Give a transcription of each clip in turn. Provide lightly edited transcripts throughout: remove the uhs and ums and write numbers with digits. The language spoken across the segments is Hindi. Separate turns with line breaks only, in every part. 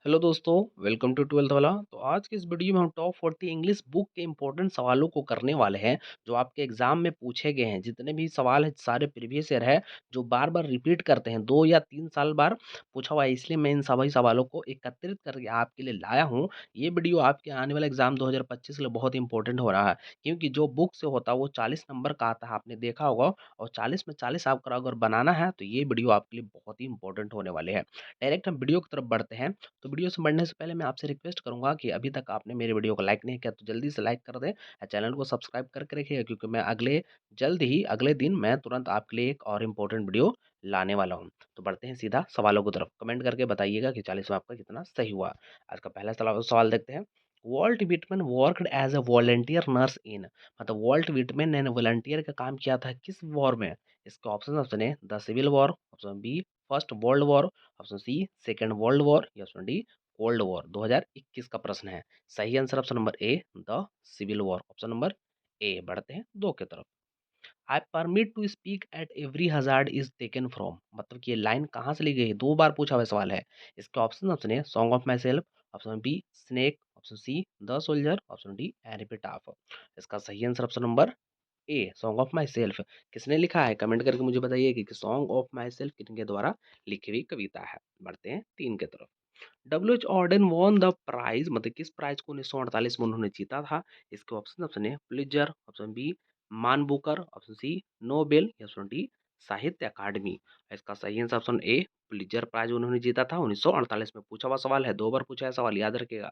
हेलो दोस्तों, वेलकम टू ट्वेल्थ वाला। तो आज की इस वीडियो में हम टॉप 40 इंग्लिश बुक के इंपॉर्टेंट सवालों को करने वाले हैं जो आपके एग्जाम में पूछे गए हैं। जितने भी सवाल हैं सारे प्रीवियस ईयर है जो बार बार रिपीट करते हैं, 2 या 3 साल बार पूछा हुआ है। इसलिए मैं इन सभी सवालों को एकत्रित करके आपके लिए लाया हूँ। ये वीडियो आपके आने वाले एग्जाम 2025 के लिए बहुत इंपॉर्टेंट हो रहा है, क्योंकि जो बुक से होता है वो 40 नंबर का आता है, आपने देखा होगा। और 40 में 40 आपको अगर बनाना है तो ये वीडियो आपके लिए बहुत ही इंपॉर्टेंट होने वाले हैं। डायरेक्ट हम वीडियो की तरफ बढ़ते हैं। तो वीडियो से बढ़ने से पहले मैं आपसे रिक्वेस्ट करूंगा कि अभी तक आपने मेरे वीडियो को लाइक नहीं किया तो जल्दी से लाइक कर दें और चैनल को सब्सक्राइब करके रखिएगा, क्योंकि मैं जल्द ही अगले दिन मैं तुरंत आपके लिए एक और इम्पोर्टेंट वीडियो लाने वाला हूं। तो बढ़ते हैं सीधा सवालों की तरफ। कमेंट करके बताइएगा कि 40 में आपका कितना सही हुआ। आज का पहला सवाल देखते हैं। Walt Whitman worked as a volunteer nurse in, मतलब वॉल्ट विटमैन ने वॉलंटियर का काम किया था किस वॉर में? इसके ऑप्शन है the civil war, option B first world war, option C second world war, या ऑप्शन डी कोल्ड वॉर। 2021 का प्रश्न है। सही answer option number A the civil war, option number A. बढ़ते हैं दो की तरफ। I permit to speak at every hazard is taken from, मतलब कि ये लाइन कहाँ से ली गई है? दो बार पूछा हुआ सवाल है। इसके ऑप्शन है song of myself, option B snake, option C the soldier, option D epitaph. इसका सही answer option number A song of myself. किसने लिखा है? कमेंट करके मुझे बताइए कि सॉन्ग ऑफ माई सेल्फ किनके द्वारा लिखी हुई कविता है। बढ़ते हैं तीन की तरफ। W H Auden won the prize, मतलब किस प्राइज को 1948 में उन्होंने जीता था? इसके ऑप्शन है प्लिजर, ऑप्शन बी मान बुकर, ऑप्शन सी नोबेल, या ऑप्शन डी साहित्य अकादमी। इसका सही आंसर ऑप्शन ए प्लिजर प्राइज उन्होंने जीता था 1948 में। पूछा हुआ सवाल है, दो बार पूछा है सवाल, याद रखिएगा।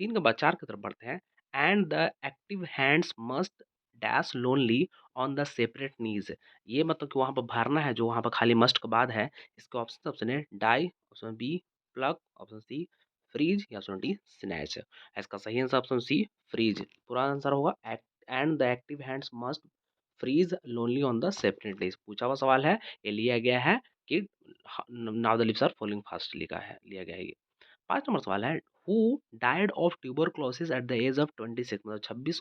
तीन के बाद चार की तरफ बढ़ते हैं। And the active hands must dash lonely on the separate knees, ये मतलब कि वहां पर भरना है जो वहां पर खाली मस्ट के बाद है। इसके ऑप्शन है die, option B plug, option C freeze, या ऑप्शन डी स्नैच। इसका सही आंसर ऑप्शन सी फ्रीज पूरा आंसर होगा। And the active hands must freeze lonely on the separate knees पूछा हुआ सवाल है। ये लिया गया है कि now the lips are following fast लिखा है, लिया गया है ये। 5 नंबर सवाल है। Who died of tuberculosis at the age of 26, मतलब 26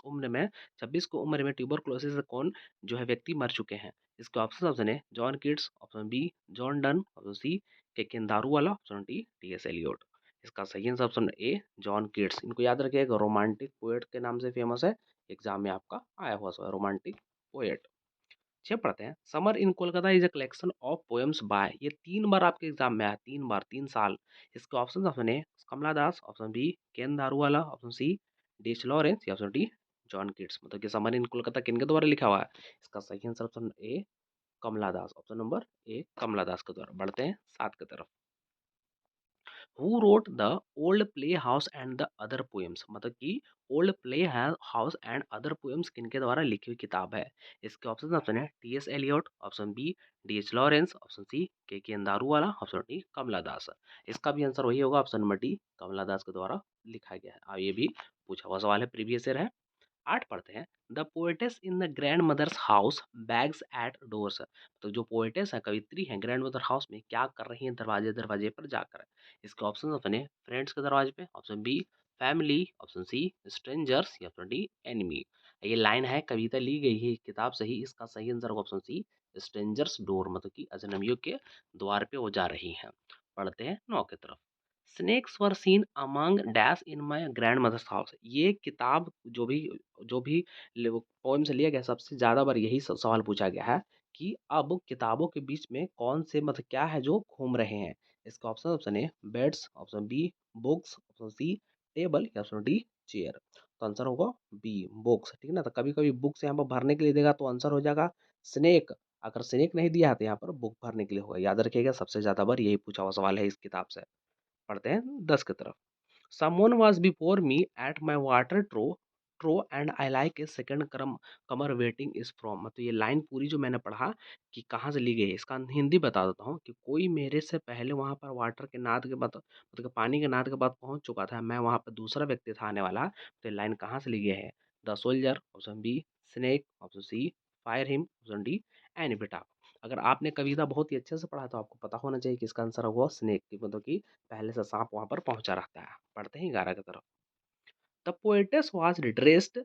को उम्र में ट्यूबरक्लोसिस से कौन जो है व्यक्ति मर चुके हैं? इसके ऑप्शन है John Keats, option B John Donne, option C Keki Daruwalla, option D T S Eliot. इसका सही answer option A John Keats. इनको याद रखिएगा, रोमांटिक पोएट के नाम से फेमस है। एग्जाम में आपका आया हुआ रोमांटिक पोएट। चलिए पढ़ते हैं। Summer in Kolkata is a collection of poems by, ये 3 बार आपके एग्जाम में आया, 3 बार 3 साल। इसके ऑप्शन है Kamala Das, option B Keki Daruwalla, option C D H. Lawrence, या ऑप्शन डी जॉन किट्स। मतलब कि समर इन कोलकाता किनके द्वारा लिखा हुआ है? इसका सही answer option A Kamala Das, option number A Kamala Das के द्वारा। बढ़ते हैं 7 की तरफ। Who wrote the old playhouse and the other poems, मतलब कि old playhouse and other poems किनके द्वारा लिखी हुई किताब है? इसके ऑप्शन है T S Eliot, option B D H Lawrence, option C K N Daruwalla, option D Kamala Das. इसका भी आंसर वही होगा, option number D Kamala Das के द्वारा लिखा गया है। अब ये भी पूछा हुआ सवाल है, प्रीवियस ईयर है। 8 पढ़ते हैं। The poetess in the grandmother's house begs at doors, तो जो पोएटेस है कवित्री हैं ग्रैंड मदर हाउस में क्या कर रही हैं दरवाजे दरवाजे पर जाकर? इसके ऑप्शन है फ्रेंड्स के दरवाजे पे, option B family, option C strangers, या ऑप्शन डी एनिमी। ये लाइन है, कविता ली गई है किताब से ही। इसका सही आंसर होगा ऑप्शन सी स्ट्रेंजर्स डोर, मतलब कि अजनबियों के द्वार पे वो जा रही हैं। पढ़ते हैं 9 की तरफ। Snakes were seen among dash in my grandmother's house, ये किताब जो भी पोएम से लिया गया सबसे ज़्यादा बार यही सवाल पूछा गया है कि अब किताबों के बीच में कौन से मतलब क्या है जो घूम रहे हैं? इसका ऑप्शन है beds, option B books, option C table, या ऑप्शन डी चेयर। तो आंसर होगा बी बुक्स, ठीक है ना। तो कभी कभी बुक्स यहाँ पर भरने के लिए देगा तो आंसर हो जाएगा स्नेक। अगर स्नेक नहीं दिया है तो यहाँ पर बुक भरने के लिए होगा। याद रखिएगा, सबसे ज़्यादा बार यही पूछा हुआ सवाल है इस किताब से। पढ़ते हैं 10 की तरफ। Someone was before me at my water trough and I like a second comer waiting is from, मतलब ये लाइन पूरी जो मैंने पढ़ा कि कहाँ से ली गई है, इसका हिंदी बता देता हूँ कि कोई मेरे से पहले वहां पर वाटर के नाद के बाद, मतलब पानी के नाद के बाद पहुंच चुका था, मैं वहां पर दूसरा व्यक्ति था आने वाला। तो ये लाइन कहाँ से ली गई है? The soldier, option B snake, option C fire hymn, option D एनिपिटा। अगर आपने कविता बहुत ही अच्छे से पढ़ा तो आपको पता होना चाहिए कि इसका आंसर होगा स्नेक, मतलब कि पहले से सांप वहां पर पहुंचा रहता है। पढ़ते हैं 11 की तरफ। The poets was dressed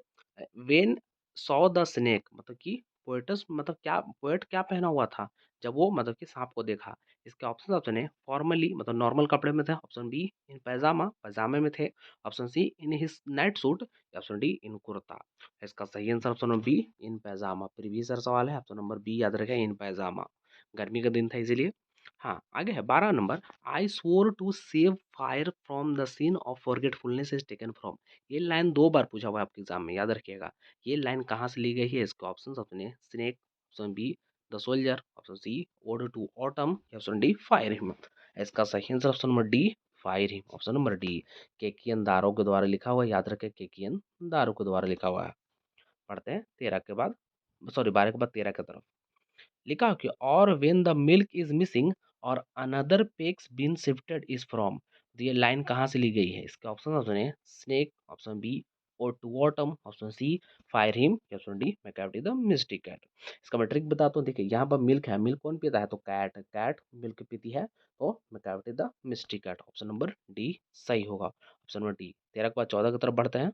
when saw the snake, मतलब कि पोएटस मतलब क्या, पोएट क्या पहना हुआ था जब वो मतलब कि सांप को देखा? इसके ऑप्शन है फॉर्मली मतलब नॉर्मल कपड़े में थे, ऑप्शन बी इन पैजामा पैजामे में थे, option C in his night suit, option D in kurta. इसका सही answer option number B in pyjama. Previous year सवाल है, ऑप्शन नंबर बी याद रखें इन पैजामा। गर्मी का दिन था इसीलिए। हाँ, आगे है 12 number. I swore to save fire from the scene of forgetfulness is taken from. ये लाइन 2 बार पूछा हुआ है आपके एग्जाम में, याद रखिएगा। ये लाइन कहाँ से ली गई है? इसके ऑप्शंस अपने snake, option B the soldier, option C ode to autumn, option D fire hymn. इसका सही answer option number D fire hymn, option number D. केकियन दारो के द्वारा लिखा हुआ है, याद रखें केकियन दारो के द्वारा लिखा हुआ है। पढ़ते हैं 13 के बाद, सॉरी 12 के बाद 13 की तरफ। लिखा हो कि और when the milk is missing और another Peke's been shifted is from. तो ये लाइन कहाँ से ली गई है? इसके ऑप्शन सुने स्नेक, ऑप्शन बी और to autumn, option C fire hymn, option D Macavity the mystic cat. इसका मैं ट्रिक बताता हूँ। देखिए यहाँ पर मिल्क है, मिल्क कौन पीता है? तो कैट, कैट मिल्क पीती है, तो Macavity the mystic cat. Option number D सही होगा, ऑप्शन नंबर डी। 13 के बाद 14 की तरफ बढ़ते हैं।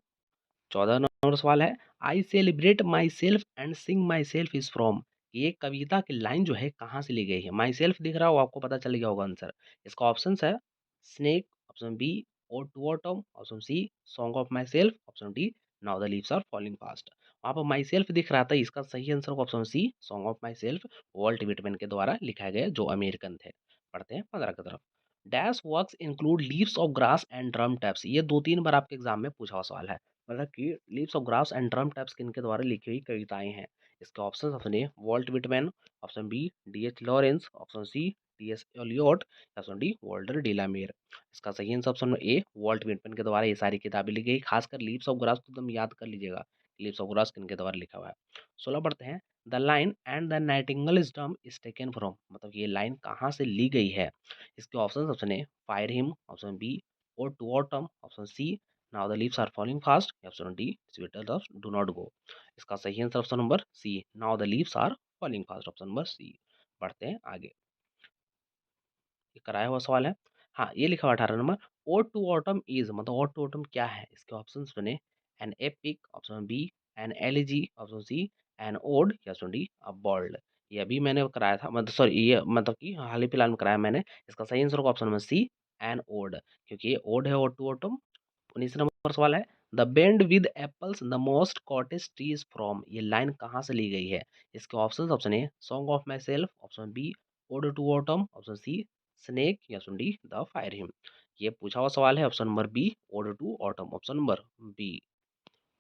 14 नंबर सवाल है, I celebrate my self and Singh my self is from. ये कविता की लाइन जो है कहाँ से ली गई है? माई सेल्फ दिख रहा हो आपको, पता चल गया होगा आंसर। इसका ऑप्शन है स्नेक, ऑप्शन बी और to autumn, option C song of myself, option D now the leaves are falling fast. वहाँ पर माई सेल्फ दिख रहा था, इसका सही answer option C song of myself, Walt Whitman के द्वारा लिखा गया, जो अमेरिकन थे। पढ़ते हैं 15 की तरफ। Dash works include leaves of grass and drum taps. ये 2-3 बार आपके एग्जाम में पूछा हुआ सवाल है। मतलब कि leaves of grass and drum taps किनके द्वारा लिखी हुई कविताएं हैं? इसके option option A Walt Whitman, option B D H Lawrence, option C T S Eliot, option D Walter de la Mare. इसका सही answer option A Walt Whitman के द्वारा ये सारी किताबें लिखी गई। खासकर लीव्स ऑफ ग्रास तो एकदम याद कर लीजिएगा, लीव्स ऑफ ग्रास किनके द्वारा लिखा हुआ है। 16 पढ़ते हैं। The line and the nightingale is dumb is taken from. मतलब ये लाइन कहाँ से ली गई है? इसके option option A fire hymn, option B और to autumn, option C now the leaves are falling fast, option D sweater dust do not go. इसका सही answer option number C now the leaves are falling fast, option number C. बढ़ते हैं आगे, ये कराया हुआ सवाल है। हाँ, ये लिखा हुआ 18 number. Ode to autumn is, मतलब ओड टू ऑटम क्या है? इसके ऑप्शन बने an epic, option B an elegy, option C an ode, या ऑप्शन डी अ बॉल्ड। ये अभी मैंने कराया था, मतलब सॉरी ये मतलब कि हाल ही फिलहाल में कराया मैंने। इसका सही आंसर होगा option number C an ode, क्योंकि ये ओड है ओड टू ऑटम। 19 नंबर सवाल है। The bend with apples the most cottage tree is from. ये लाइन कहाँ से ली गई है? इसके option option A song of myself, option B ode to autumn, option C snake, या option D the fire hymn. ये पूछा हुआ सवाल है, option number B ode to autumn, option number B.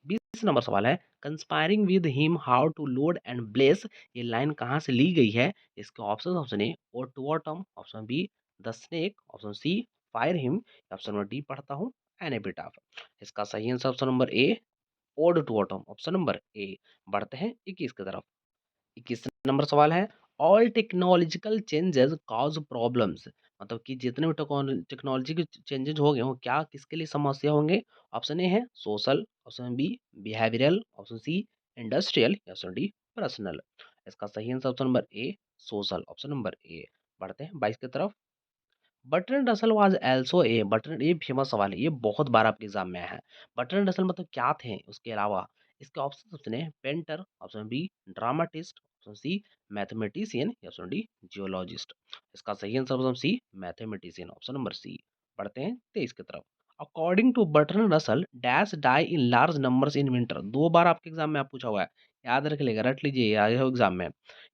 20 number सवाल है। Conspiring with him how to load and bless. ये लाइन कहाँ से ली गई है? इसके option option A ode to autumn, option B the snake, option C fire hymn, option number D पढ़ता हूँ एन एपिटाफ। इसका सही answer option number A ode to autumn, option number A. बढ़ते हैं 21 की तरफ। 21 नंबर सवाल है। All technological changes cause problems. मतलब कि जितने भी टेक्नोलॉजी के चेंजेस हो गए हो, क्या किसके लिए समस्या होंगे? ऑप्शन ए है social, option B behavioural, option C industrial, या ऑप्शन डी पर्सनल। इसका सही answer option number A social, option number A. बढ़ते हैं 22 की तरफ। Bertrand Russell was also a. Bertrand, ये फेमस सवाल है, ये बहुत बार आपके एग्जाम में आया है। बर्ट्रैंड रसल मतलब क्या थे उसके अलावा? इसके ऑप्शन सुने painter, option B dramatist, option C mathematician, या ऑप्शन डी जियोलॉजिस्ट। इसका सही answer option C mathematician, option number C. पढ़ते हैं 23 की तरफ। According to Bertrand Russell dash die in large numbers in winter. 2 बार आपके एग्जाम में आप पूछा हुआ है, याद रख लेगा, रट लीजिए, आए हो एग्जाम में।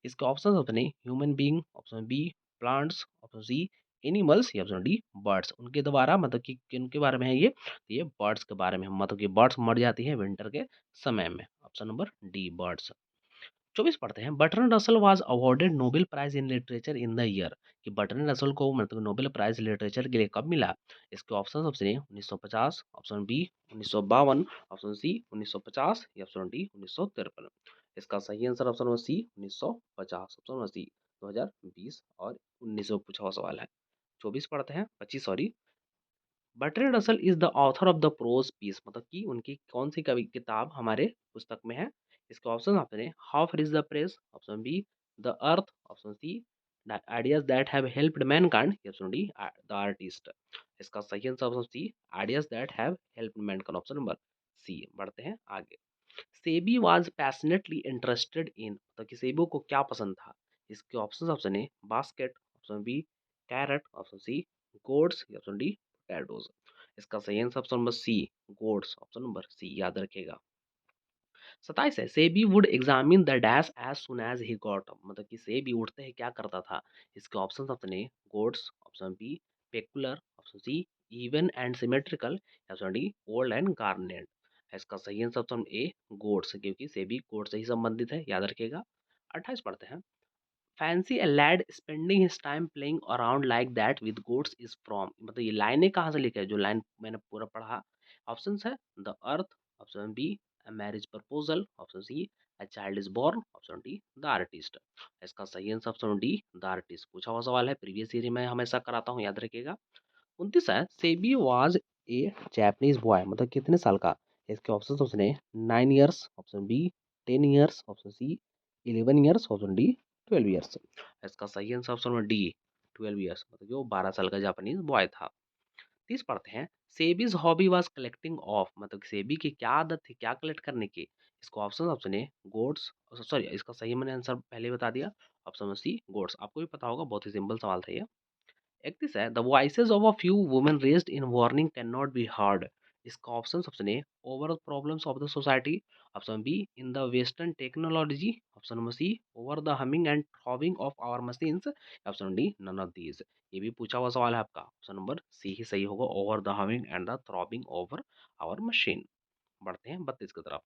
इसके ऑप्शन अपने human being, option B plants, option C animals, या ऑप्शन डी बर्ड्स। उनके द्वारा मतलब कि किनके बारे में है ये? तो ये बर्ड्स के बारे में है, मतलब कि बर्ड्स मर जाती है विंटर के समय में, ऑप्शन नंबर डी बर्ड्स। 24 पढ़ते हैं। Bertrand Russell was awarded Nobel prize in literature in the year. कि बर्ट्रैंड रसल को मतलब नोबेल प्राइज लिटरेचर के लिए कब मिला? इसके option option A 1950, option B 1952, option C 1950, या ऑप्शन डी 1953। इसका सही answer option number C 1950, option number C. 2020 और 1900 पूछा हुआ सवाल है। 24 पढ़ते हैं, 25 sorry. Bertrand Russell is the author of the prose piece. मतलब कि उनकी कौन सी कवि किताब हमारे पुस्तक में है? इसके ऑप्शन ऑप्शन है how free is the press, option B the earth, option C the ideas that have helped mankind, option D the artist. इसका सही answer option C ideas that have helped mankind, option number C. बढ़ते हैं आगे। Seibei was passionately interested in, मतलब कि सेबी को क्या पसंद था? इसके option A basket, option B carrot, option C gourds, option D potatoes. इसका सही answer option number C gourds, option number C याद रखेगा। 27 है Seibei would examine the dash as soon as he got, मतलब कि सेबी उठते ही क्या करता था? इसके option option A gourds, option B peculiar, option C even and symmetrical, option D old and garnet. इसका सही आंसर ऑप्शन ए गोड्स, क्योंकि सेबी गोड से ही संबंधित है, याद रखिएगा। 28 पढ़ते हैं। Fancy a lad spending his time playing around like that with goats is from, मतलब ये लाइनें कहाँ से लिखे हैं? जो लाइन मैंने पूरा पढ़ा। ऑप्शन है the earth, option B a marriage proposal, option C a child is born, option D the artist. इसका सही answer option D the artist पूछा हुआ सवाल है, प्रीवियस ईयर में हमेशा कराता हूँ, याद रखिएगा। 29 है Seibei was a Japanese boy, मतलब कितने साल का? इसके ऑप्शन ऑप्शन है 9 years, option B 10 years, option C 11 years, option D 12 years. इसका सही आंसर ऑप्शन में डी 12 ईयर्स, मतलब कि वो 12 साल का जापानीज बॉय था। 30 पढ़ते हैं। SEBI's hobby was collecting of, मतलब कि सेबी की क्या आदत थी, क्या कलेक्ट करने की? इसको ऑप्शन ऑप्शन है गोड्स, सॉरी इसका सही मैंने आंसर पहले ही बता दिया, ऑप्शन सी गोड्स। आपको भी पता होगा, बहुत ही सिंपल सवाल था ये। 31 है the voices of a few women raised in warning can not be heard. इसका option A over problems of the society, option B in the western technology, option number C over the humming and throbbing of our machines, option D none of these. ये भी पूछा हुआ सवाल है आपका, ऑप्शन नंबर सी ही सही होगा, over the humming and the throbbing over our machine. बढ़ते हैं 32 की तरफ।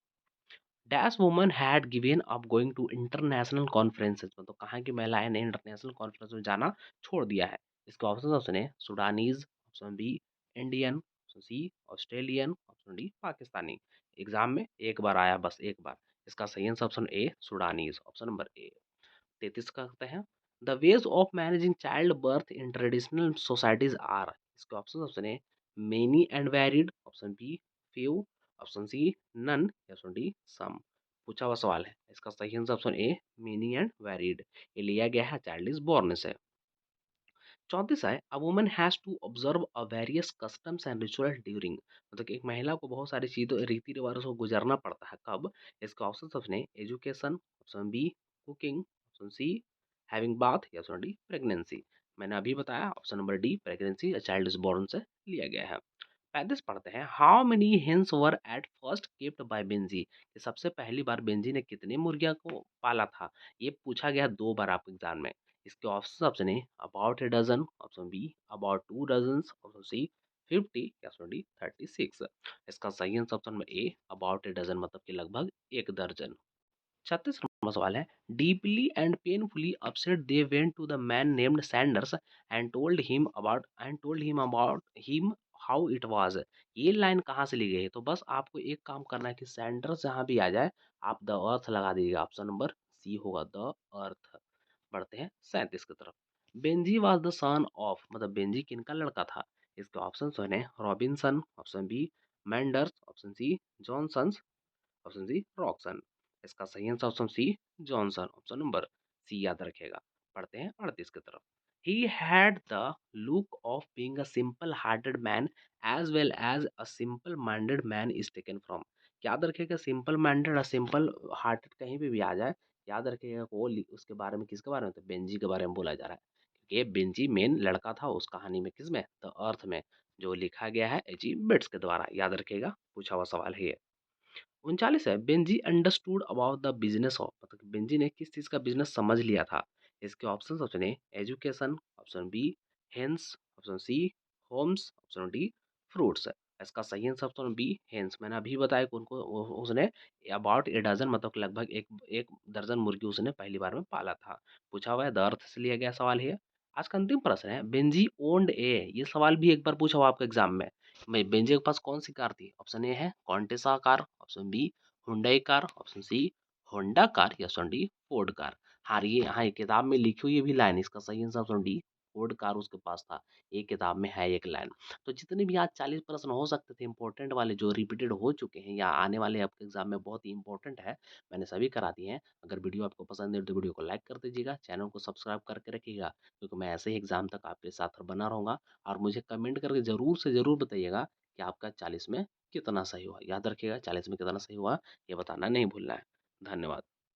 Dash woman had given up going to international conferences, मतलब कहाँ की महिलाएं ने इंटरनेशनल कॉन्फ्रेंस में जाना छोड़ दिया है? इसके ऑप्शन ऑप्शन है Sudanese, option B Indian, option C Australian, option D Pakistani. Exam में एक बार आया, बस एक बार। इसका सही answer option A Sudanese, option number A. 33 का करते हैं। The ways of managing child birth in traditional societies are. इसके ऑप्शन ऑप्शन है many and varied, option B few, option C none, option D some. पूछा हुआ सवाल है, इसका सही answer option A many and varied, ये लिया गया है चाइल्ड इज बोर्न से। 34 है a woman has to observe a various customs and ritual during, मतलब कि एक महिला को बहुत सारी चीजों रीति रिवाजों को गुजरना पड़ता है, कब? इसका ऑप्शन ऑप्शन है education, option B cooking, option C having bath, या ऑप्शन डी प्रेगनेंसी। मैंने अभी बताया ऑप्शन नंबर डी प्रेगनेंसी या चाइल्ड इज बोर्न से लिया गया है। 35 पढ़ते हैं। How many hens were at first kept by Benjy, कि सबसे पहली बार बेंजी ने कितने मुर्गियां को पाला था? ये पूछा गया 2 बार आपके एग्जाम में। इसके ऑप्शन ऑप्शन है about a dozen, option B about 2 dozen, option C 50, option D 36। इसका सही आंसर ऑप्शन में ए अबाउट ए डजन, मतलब कि लगभग 1 दर्जन। 36 नंबर सवाल है। Deeply and painfully upset they went to the man named Sanders and told him about him how it was. ये लाइन कहाँ से ली गई है? तो बस आपको एक काम करना है कि सैंडर्स जहाँ भी आ जाए आप द अर्थ लगा दीजिएगा, ऑप्शन नंबर सी होगा द अर्थ। बढ़ते हैं 37 की तरफ। Benjy was the son of, मतलब बेंजी किनका लड़का था? इसके ऑप्शन सुने Robinson, option B Manders, option C Johnson, option C Rockson. इसका सही answer option C Johnson, option number C याद रखेगा। पढ़ते हैं 38 की तरफ। He had the look of being a simple hearted man as well as a simple minded man is taken from. याद रखिएगा सिंपल माइंडेड और सिंपल हार्टेड कहीं भी आ जाए, याद रखिएगा वो उसके बारे में, किसके बारे में? तो बेंजी के बारे में बोला जा रहा है, क्योंकि ये बेंजी मेन लड़का था उस कहानी में, किसमें? द अर्थ में, जो लिखा गया है एजी बिट्स के द्वारा, याद रखिएगा पूछा हुआ सवाल है ये। 39 है Benji understood about the business of, मतलब कि बेंजी ने किस चीज का बिजनेस समझ लिया था? इसके option option A education, option B hens, option C homes, option D fruits. इसका सही आंसर ऑप्शन बी हेंस। मैंने अभी बताया कि उनको उसने अबाउट ए डजन, मतलब कि लगभग एक एक दर्जन मुर्गी उसने पहली बार में पाला था। पूछा हुआ है द अर्थ से लिया गया सवाल है। आज का अंतिम प्रश्न है बेंजी ओन्ड ए, ये सवाल भी एक बार पूछा हुआ आपके एग्जाम में। मैं बेंजी के पास कौन सी कार थी? ऑप्शन ए है Contessa car, option B Hyundai car, option C Honda car, या ऑप्शन डी फोर्ड कार। हाँ ये हाँ ये किताब में लिखी हुई ये भी लाइन, इसका सही answer option D Ford car उसके पास था। ये किताब में है एक लाइन। तो जितने भी आज 40 प्रश्न हो सकते थे इंपॉर्टेंट वाले, जो रिपीटेड हो चुके हैं या आने वाले आपके एग्जाम में बहुत ही इंपॉर्टेंट है, मैंने सभी करा दिए हैं। अगर वीडियो आपको पसंद है तो वीडियो को लाइक कर दीजिएगा, चैनल को सब्सक्राइब करके रखिएगा, क्योंकि मैं ऐसे ही एग्जाम तक आपके साथ बना रहूंगा। और मुझे कमेंट करके ज़रूर से ज़रूर बताइएगा कि आपका 40 में कितना सही हुआ। याद रखिएगा 40 में कितना सही हुआ, ये बताना नहीं भूलना है। धन्यवाद।